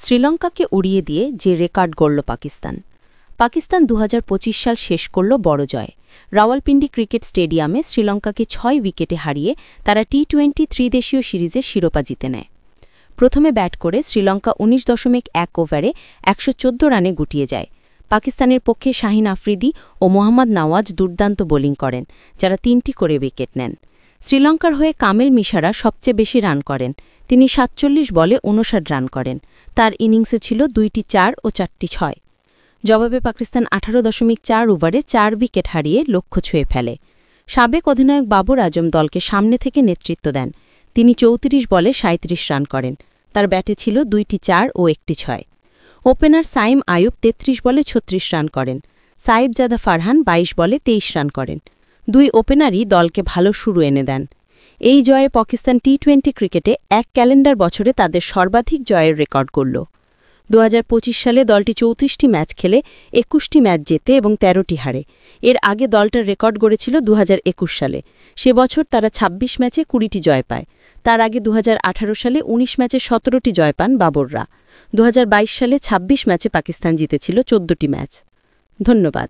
শ্রীলঙ্কাকে উড়িয়ে দিয়ে যে রেকর্ড গড়ল পাকিস্তান। পাকিস্তান ২০২৫ সাল শেষ করল বড় জয়। রাওয়ালপিন্ডি ক্রিকেট স্টেডিয়ামে শ্রীলঙ্কাকে ৬ উইকেটে হারিয়ে তারা টি-২০ ত্রিদেশীয় সিরিজের শিরোপা জিতে নেয়। প্রথমে ব্যাট করে শ্রীলঙ্কা ১৯.১ ওভারে ১১৪ রানে গুটিয়ে যায়। পাকিস্তানের পক্ষে শাহিন আফ্রিদি ও মোহাম্মদ নওয়াজ দুর্দান্ত বোলিং করেন, যারা ৩টি করে উইকেট নেন। শ্রীলঙ্কার হয়ে কামেল মিশারা সবচেয়ে বেশি রান করেন, তিনি ৪৭ বলে ৫৯ রান করেন। তার ইনিংসে ছিল ২টি ৪ ও ৪টি ৬। জবাবে পাকিস্তান ১৮.৪ ওভারে ৪ উইকেট হারিয়ে লক্ষ্য ছুঁয়ে ফেলে। সাবেক অধিনায়ক বাবর আজম দলকে সামনে থেকে নেতৃত্ব দেন, তিনি ৩৪ বলে ৩৭ রান করেন। তার ব্যাটে ছিল ২টি ৪ ও ১টি ৬। ওপেনার সাইম আয়ুব ৩৩ বলে ৩৬ রান করেন। সাইফজাদা ফারহান ২২ বলে ২৩ রান করেন। দুই ওপেনারই দলকে ভালো শুরু এনে দেন। এই জয়ে পাকিস্তান টি-২০ ক্রিকেটে এক ক্যালেন্ডার বছরে তাদের সর্বাধিক জয়ের রেকর্ড গড়ল। ২০২৫ সালে দলটি ৩৪টি ম্যাচ খেলে ২১টি ম্যাচ জেতে এবং ১৩টি হারে। এর আগে দলটার রেকর্ড গড়েছিল ২০২১ সালে। সে বছর তারা ২৬ ম্যাচে ২০টি জয় পায়। তার আগে ২০১৮ সালে ১৯ ম্যাচে ১৭টি জয় পান বাবররা। ২০২২ সালে ২৬ ম্যাচে পাকিস্তান জিতেছিল ১৪টি ম্যাচ। ধন্যবাদ।